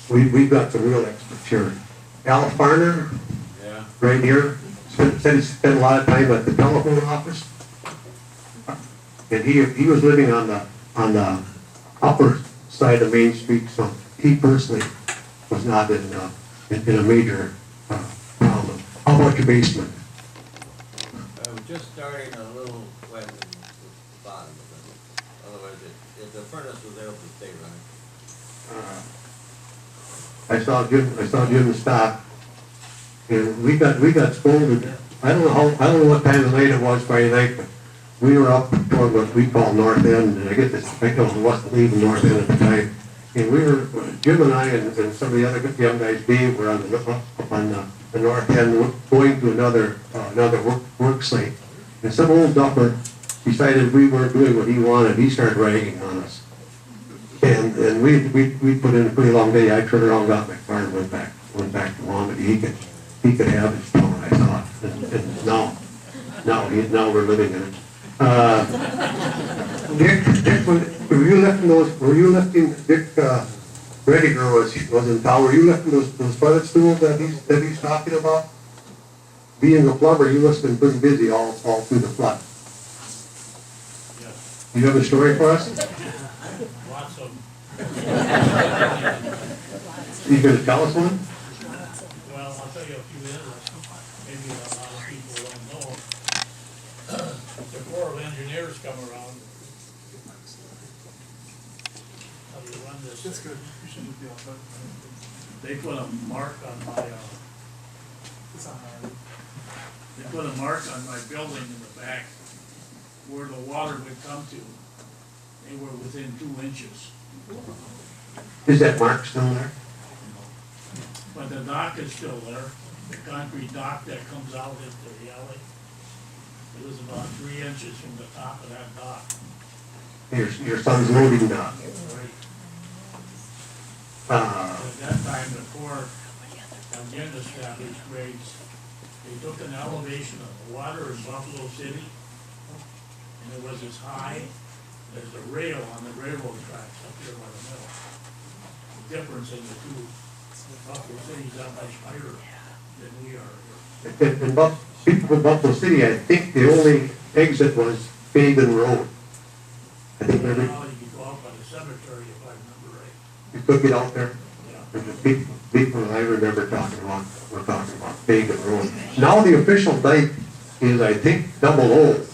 we've got some real experts here. Al Farner, right here, said he spent a lot of time at the telephone office, and he was living on the upper side of Main Street, so he personally was not in a major problem. How about your basement? I'm just starting a little wet in the bottom of it. Otherwise, if the furnace was there, it would stay running. I saw Jim stop, and we got scolded I don't know what time of night it was Friday night, but we were up toward what we call North End, and I get this, I wasn't leaving North End at the time. And we were, Jim and I and some of the other young guys, Dave, were on the North End going to another work site. And some old duffer decided we weren't doing what he wanted. He started ragging on us. And we put in a pretty long day. I turned around, got my car, and went back to Wamedy. He could have his phone, I thought. And now we're living in it. Dick, were you lifting Dick, Rediger was in town, were you lifting those toilet stools that he's talking about? Being a plumber, you must have been pretty busy all through the flood. Yeah, You have a story for us? lots of, You gonna tell us one? well, I'll tell you a few interesting, maybe a lot of people don't know. The Corps of Engineers come around. How do you run this? That's good. You shouldn't be all done. They put a mark on my, It's not hard. they put a mark on my building in the back where the water would come to. They were within 2 inches. Is that mark still there? But the dock is still there, the concrete dock that comes out into the alley. It was about 3 inches from the top of that dock. Your son's loading dock. Right. Uh, At that time, the Corps, again established grades. They took an elevation of the water in Buffalo City, and it was as high as the rail on the railroad tracks up here by the mill. The difference in the two, Buffalo City's that much higher than we are here. in people from Buffalo City, I think the only exit was Fagan Road. I think Now every, you could go out by the cemetery if I remember right. you could get out there. Yeah. There's the people I remember we're talking about Fagan Road. Now the official dike is, I think, 00.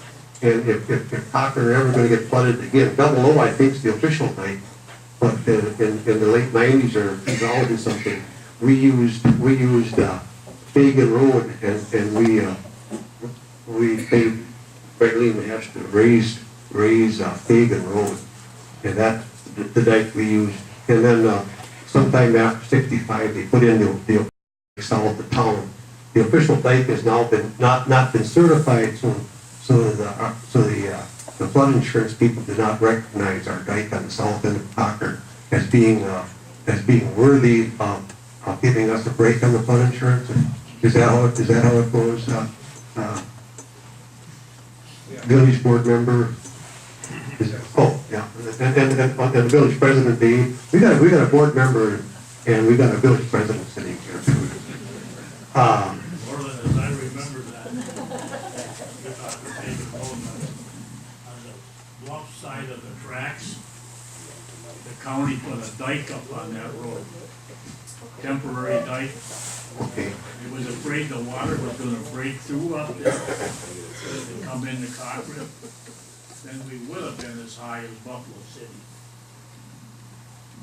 And if Cochran are ever gonna get flooded again, 00, I think, is the official dike. But in the late 90s or 2000 something, we used Fagan Road, and we paid Berlin Nash to raise Fagan Road, and that's the dike we used. And then sometime after '65, they put in the south of town. The official dike has now been not been certified, so the flood insurance people did not recognize our dike on the south end of Cochran as being worthy of giving us a break on the flood insurance. Is that how it goes? Village board member. Yeah, and the village president being, we got a board member and we got a village president sitting here too. More than as I remember that. Dr. David Bowman, on the bluff side of the tracks, the county put a dike up on that road. Temporary dike. Okay. It was afraid the water was gonna break through up there, and come into Cochran. Then we would have been as high as Buffalo City.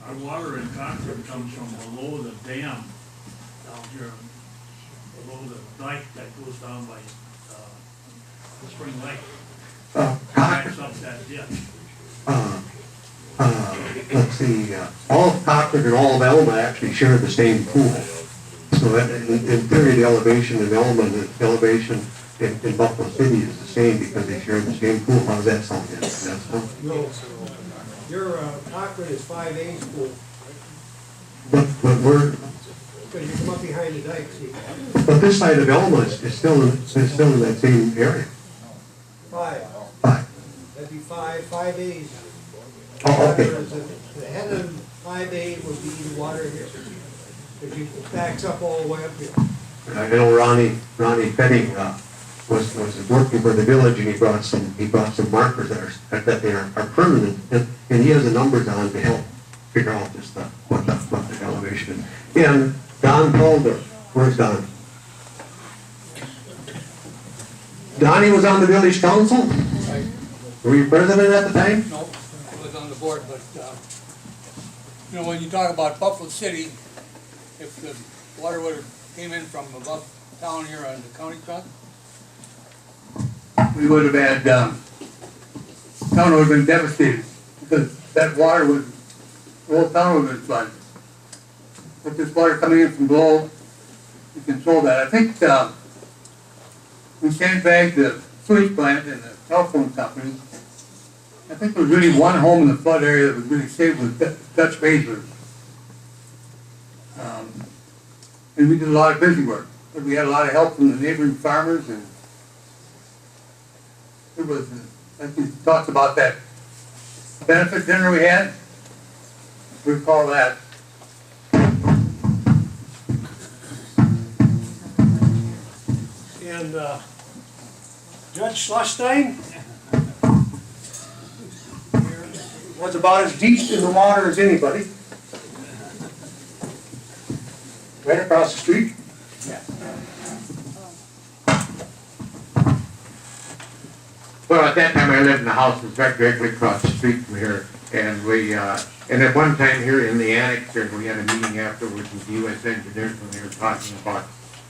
Our water in Cochran comes from below the dam down here, below the dike that goes down by, Spring Lake. Backs up that ditch. Let's see, all of Cochran and all of Elma actually share the same pool. So in theory, the elevation in Elma and the elevation in Buffalo City is the same because they share the same pool. How does that sound? No, your Cochran is 5A pool, But we're, because you come up behind the dike, see, but this side of Elma is still in that same area. 5, Five. that'd be 5As. Oh, okay. The head of 5A would be the water here, because you backs up all the way up here. I know Ronnie Penning was working for the village, and he brought some markers that they are permanent, and he has the numbers on to help figure out just what the elevation is. And Don Calder, where's Don? Donnie was on the village council? Were you president at the time? No, I was on the board, but, when you talk about Buffalo City, if the water would have came in from above town here on the county truck, we would have had, town would have been devastated, because that water was, the whole town would have been flooded. With this water coming in from below, we control that. I think, we sandbagged the sewage plant and the telephone company. I think there was really one home in the flood area that was really saved, was Dutch Basers. And we did a lot of busy work. But we had a lot of help from the neighboring farmers, and it was, like we talked about that benefit dinner we had. We call that. And, Judge Schlusstein was about as deep in the water as anybody. Right across the street. Well, at that time, I lived in a house that was directly across the street from here, and we, and at one time here in the annex, here, we had a meeting afterwards with the U.S. engineers when they were talking about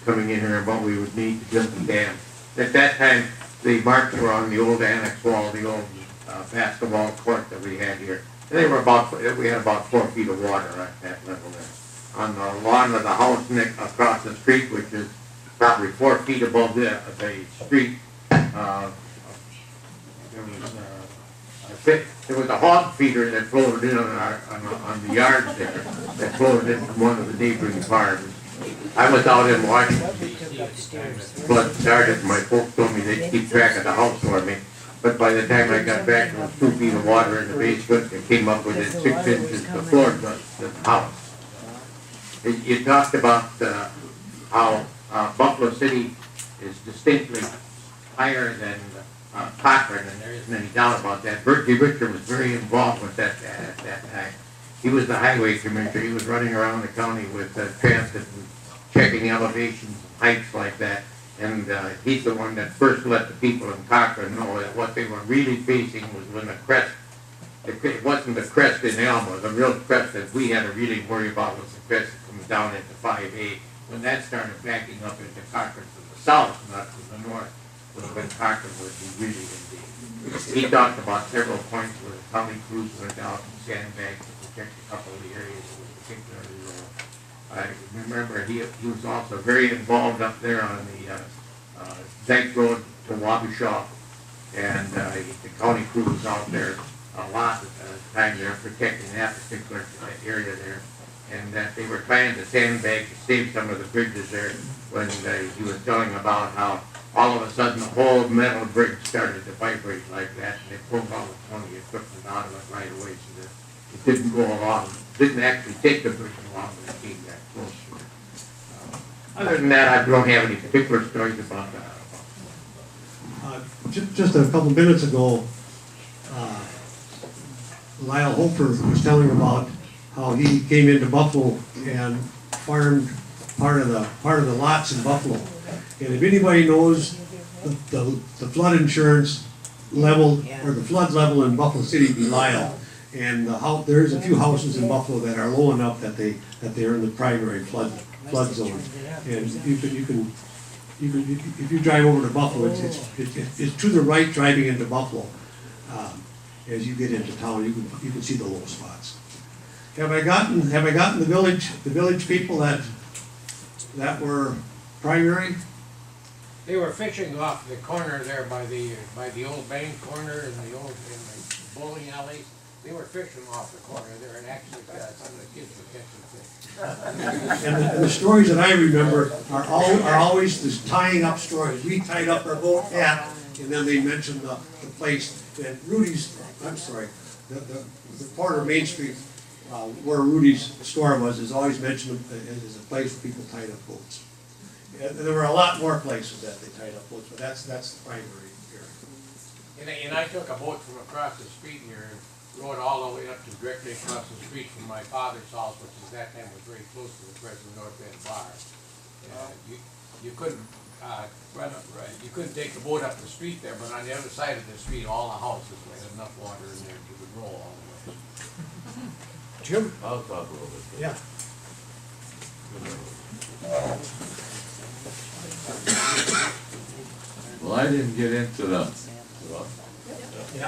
coming in here and what we would need to build the dam. At that time, the marks were on the old annex wall, the old basketball court that we had here. And they were we had about 4 feet of water at that level there. On the lawn of the house across the street, which is probably 4 feet above the street, there was a hog feeder that floated in on the yards there, that floated in from one of the neighboring farms. I was out in Washington, flood started, and my folks told me they'd keep track of the house for me. But by the time I got back, there was 2 feet of water in the basement, and came up within 6 inches of the floor of the house. You talked about how Buffalo City is distinctly higher than Cochrane, and there isn't any doubt about that. Bertie Richter was very involved with that at that time. He was the highway commissioner. He was running around the county with transit and checking elevations, heights like that. And he's the one that first let the people in Cochrane know that what they were really facing was when the crest, it wasn't the crest in Elma, the real crest that we had to really worry about was the crest that comes down into 5A. When that started backing up into Cochrane from the south, not from the north, was when Cochrane would be really in danger. He talked about several points where the county crews went out and sandbagged to protect a couple of the areas that were particularly low. I remember he was also very involved up there on the Dyke Road to Wabasha, and the county crew was out there a lot of the time there protecting that particular area there, and that they were trying to sandbag to save some of the bridges there when he was telling about how all of a sudden the whole metal bridge started to vibrate like that, and they pulled all the 20 equipment out of it right away so that it didn't go along, didn't actually take the bridge along when it came that close to it. Other than that, I don't have any particular stories about that. Just a couple minutes ago, Lyle Hofer was telling about how he came into Buffalo and farmed part of the lots in Buffalo. And if anybody knows the flood insurance level or the flood level in Buffalo City, be Lyle. And there's a few houses in Buffalo that are low enough that they're in the primary flood zone. And you can if you drive over to Buffalo, it's to the right driving into Buffalo. As you get into town, you can see the low spots. Have I gotten the village people that were primary? They were fishing off the corner there by the old bank corner and the bowling alley. They were fishing off the corner there, and actually some of the kids were catching fish. And the stories that I remember are always this tying up stories. We tied up our boat at, and then they mentioned the place. And the corner of Main Street where Rudy's store was is always mentioned as a place where people tied up boats. And there were a lot more places that they tied up boats, but that's the primary area. And I took a boat from across the street here and rode all the way up to directly across the street from my father's house, which at that time was very close to the present North End Bar. You couldn't you couldn't take the boat up the street there, but on the other side of the street, all the houses had enough water in there you could roll all the way. Jim? I'll talk a little bit. Yeah. Well, I didn't get into the,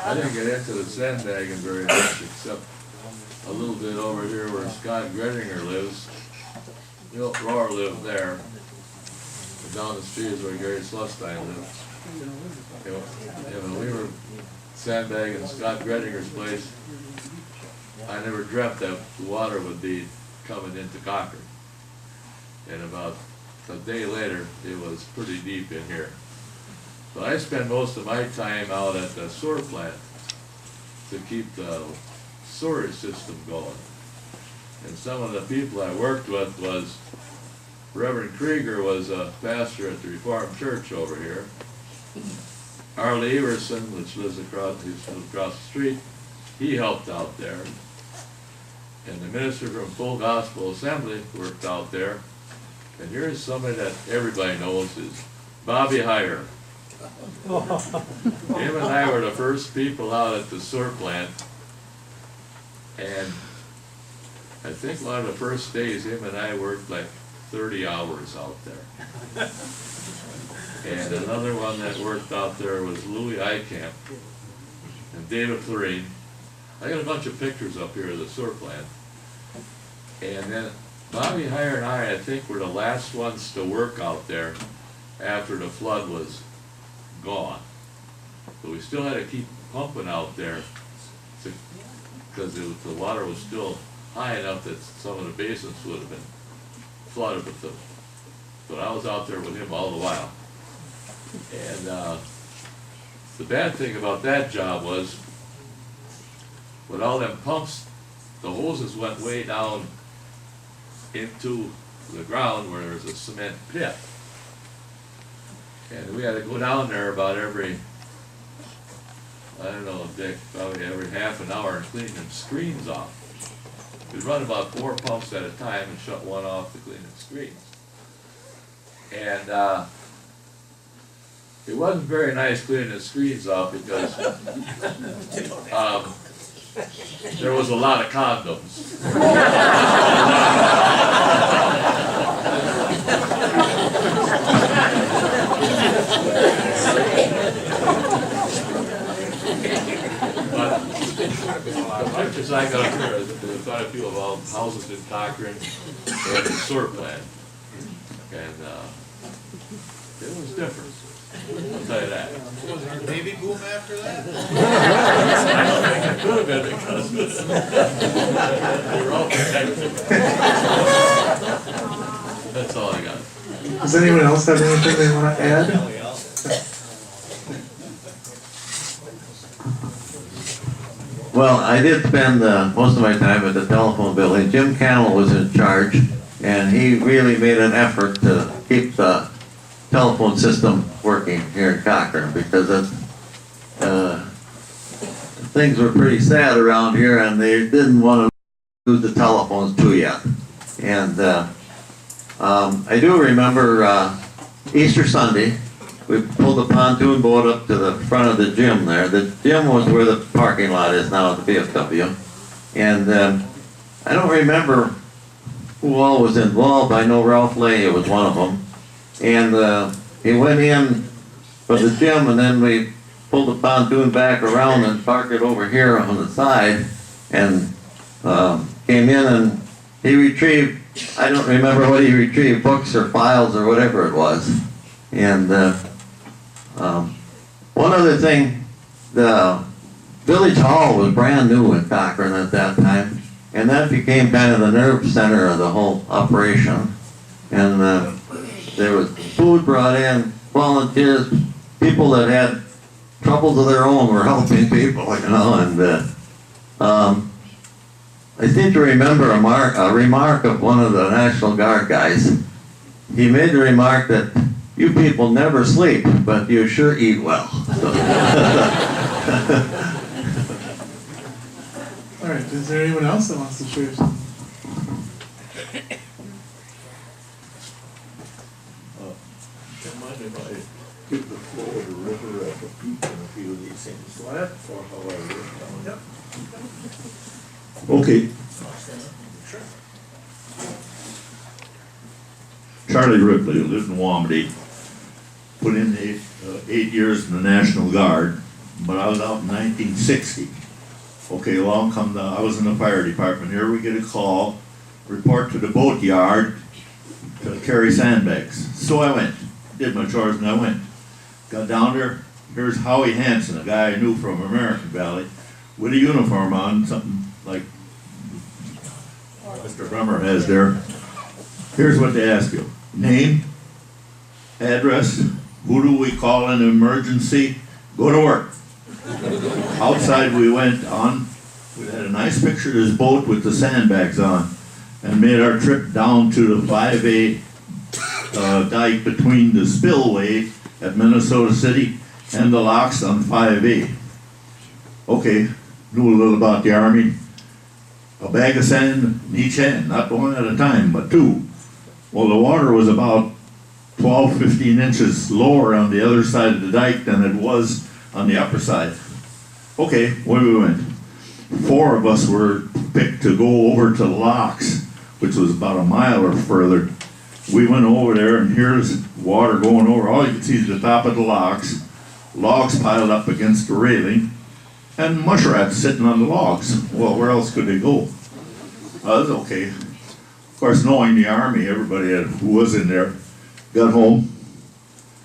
I didn't get into the sandbagging very much, except a little bit over here where Scott Gredinger lives. Milt Rohr lived there. And down the street is where Gary Slustine lives. You know, we were sandbagging Scott Gredinger's place. I never dreamt that the water would be coming into Cochran. And about a day later, it was pretty deep in here. So I spend most of my time out at the sewer plant to keep the sewerage system going. And some of the people I worked with was Reverend Krieger was a pastor at the Reformed Church over here. Harley Everson, which lives across the street, he helped out there. And the minister from Full Gospel Assembly worked out there. And here's somebody that everybody knows is Bobby Heyer. Him and I were the first people out at the sewer plant. And I think one of the first days, him and I worked like 30 hours out there. And another one that worked out there was Louis Eikamp and David Florine. I got a bunch of pictures up here of the sewer plant. And then Bobby Heyer and I think, were the last ones to work out there after the flood was gone. But we still had to keep pumping out there because the water was still high enough that some of the basins would have been flooded with them. But I was out there with him all the while. And the bad thing about that job was, with all them pumps, the hoses went way down into the ground where there's a cement pit. And we had to go down there about every, I don't know, Dick, probably every half an hour and clean them screens off. We'd run about 4 pumps at a time and shut one off to clean the screens. And it wasn't very nice cleaning the screens off because there was a lot of condoms. But as much as I got here, there's quite a few of all houses in Cochran and the sewer plant. And it was different, I'll tell you that. Was there a baby boom after that? I don't think it could have been because we were all protected. That's all I got. Does anyone else have anything they want to add? Well, I did spend most of my time at the telephone building. Jim Cannell was in charge, and he really made an effort to keep the telephone system working here in Cochran, because things were pretty sad around here, and they didn't want to lose the telephones too yet. And I do remember Easter Sunday, we pulled the pontoon boat up to the front of the gym there. The gym was where the parking lot is now at the VFW. And I don't remember who all was involved. I know Ralph Lay was one of them. And he went in for the gym, and then we pulled the pontoon back around and parked it over here on the side, and came in, and he retrieved, I don't remember what he retrieved, books or files or whatever it was. And one other thing, the Village Hall was brand new in Cochran at that time, and that became kind of the nerve center of the whole operation. And there was food brought in, volunteers, people that had troubles of their own were helping people, you know. And I seem to remember a remark of one of the National Guard guys. He made the remark that you people never sleep, but you sure eat well. So. All right, is there anyone else that wants to share something? Don't mind if I give the floor to River at the peak in a few of these things, or however. Yep. Okay. Charlie Ripley, who lived in Wamedy, put in the 8 years in the National Guard, but I was out in 1960. Okay, along come I was in the fire department. Here we get a call, report to the boat yard to carry sandbags. So I went, did my chores and I went. Got down there, here's Howie Hansen, a guy I knew from American Valley, with a uniform on, something like Mr. Brummer has there. Here's what they ask you. Name, address, who do we call in an emergency, go to work. Outside we went on, we had a nice picture of this boat with the sandbags on, and made our trip down to the 5A dike between the spillway at Minnesota City and the locks on 5A. Okay, knew a little about the Army. A bag of sand in each hand, not one at a time, but two. Well, the water was about 12, 15 inches lower on the other side of the dike than it was on the upper side. Okay, where we went. 4 of us were picked to go over to the locks, which was about a mile or further. We went over there and here's water going over. All you can see is the top of the locks, logs piled up against the railing, and mushrats sitting on the logs. Well, where else could they go? That's okay. Of course, knowing the Army, everybody who was in there got home.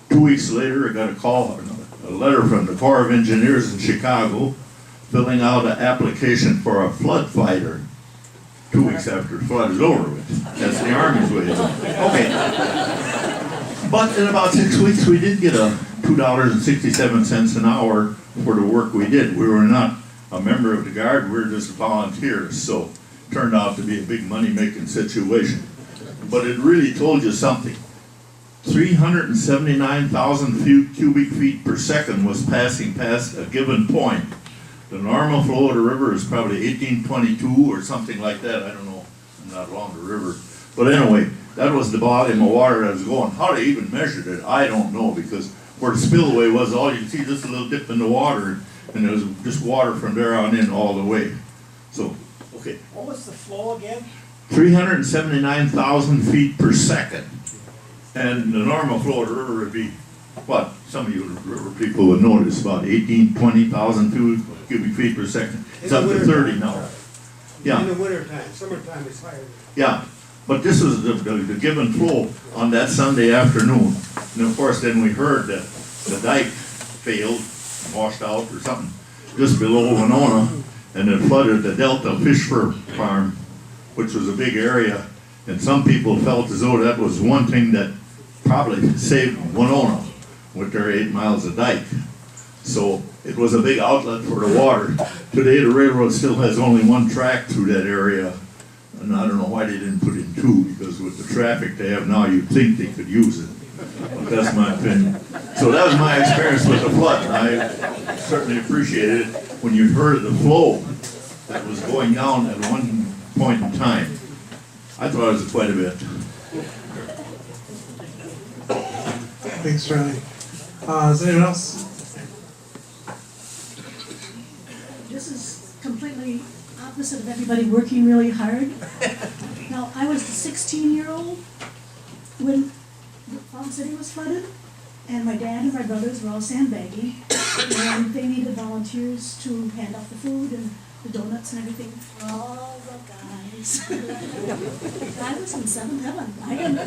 2 weeks later, I got a call, a letter from the Corps of Engineers in Chicago, filling out an application for a flood fighter. 2 weeks after the flood is over with. That's the Army's way. Okay. But in about 6 weeks, we did get a $2.67 an hour for the work we did. We were not a member of the Guard, we were just volunteers, so it turned out to be a big money-making situation. But it really told you something. 379,000 cubic feet per second was passing past a given point. The normal flow of the river is probably 1822 or something like that. I don't know, I'm not along the river. But anyway, that was the volume of water that was going. How they even measured it, I don't know, because where the spillway was, all you can see just a little dip in the water, and there was just water from there on in all the way. So, okay. What was the flow again? 379,000 feet per second. And the normal flow of the river would be, what, some of you river people would know this, about 20,000 cubic feet per second. It's up to 30 now. Yeah. In the wintertime, summertime is higher. Yeah, but this was the given flow on that Sunday afternoon. And of course, then we heard that the dike failed, washed out or something, just below Winona, and it flooded the Delta Fish Farm, which was a big area. And some people felt as though that was one thing that probably saved Winona with their 8 miles of dike. So it was a big outlet for the water. Today the railroad still has only one track through that area. And I don't know why they didn't put in 2, because with the traffic they have now, you'd think they could use it. But that's my opinion. So that was my experience with the flood. I certainly appreciated it when you heard the flow that was going down at one point in time. I thought it was quite a bit. Thanks, Charlie. Is there anyone else? This is completely opposite of everybody working really hard. Now, I was the 16-year-old when Fountain City was flooded, and my dad and my brothers were all sandbagging, and they needed volunteers to hand out the food and the donuts and everything for all the guys. I was in seventh heaven. I didn't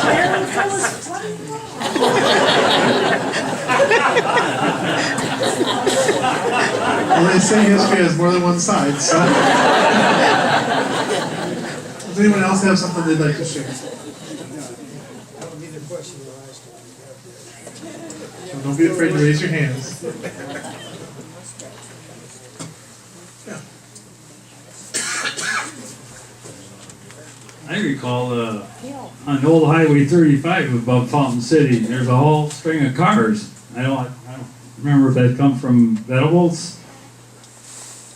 care if I was flooding Well, they say history has more than one side, so. Does anyone else have something they'd like to share? I don't need a question or ask. So don't be afraid to raise your hands. I recall on old Highway 35 above Fountain City, there's a whole string of cars. I don't remember if that come from Venables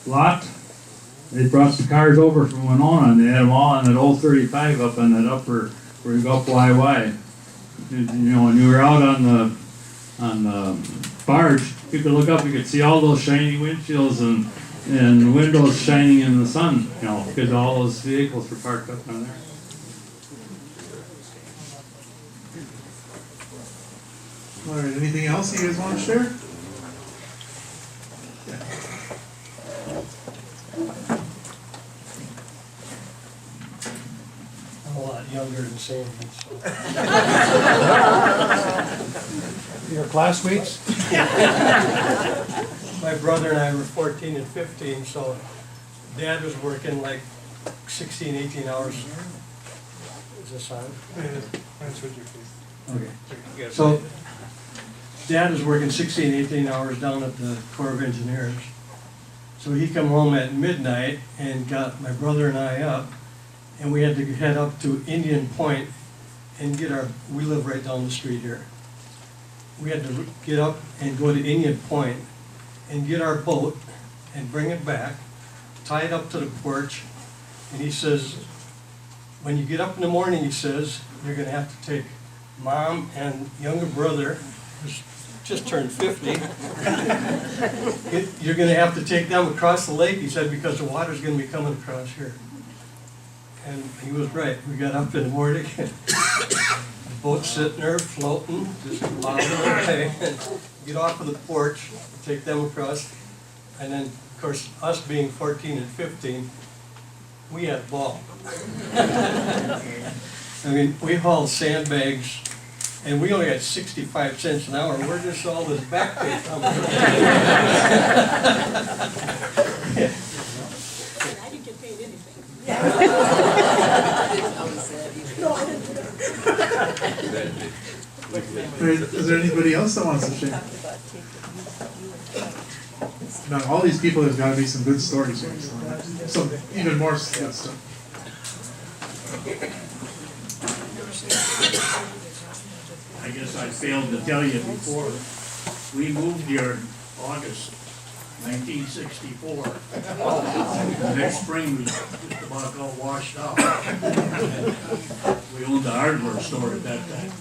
lot. They brought the cars over from Winona and they had them all on that old 35 up on that upper, where you go up YY. You know, when you were out on the barge, you could look up, you could see all those shiny windshields and windows shining in the sun, you know, because all those vehicles were parked up on there. All right, anything else you guys wanna share? I'm a lot younger than Sandy, so. Your classmates? My brother and I were 14 and 15, so Dad was working like 16, 18 hours. Is this on? Okay. So Dad was working 16, 18 hours down at the Corps of Engineers. So he come home at midnight and got my brother and I up, and we had to head up to Indian Point and get our, we live right down the street here. We had to get up and go to Indian Point and get our boat and bring it back, tie it up to the porch, and he says, when you get up in the morning, he says, you're gonna have to take Mom and younger brother, who's just turned 50, you're gonna have to take them across the lake, he said, because the water's gonna be coming across here. And he was right. We got up in the morning, the boat's sitting there floating, just bobbing away. Get off of the porch, take them across, and then, of course, us being 14 and 15, we had a ball. I mean, we hauled sandbags, and we only got 65 cents an hour. Where does all this back pay come from? I didn't get paid anything. Is there anybody else that wants to share? Now, all these people, there's gotta be some good stories here, so some even more good stuff. I guess I failed to tell you before, we moved here in August 1964. The next spring, we just about got washed out. We owned a hardware store at that time.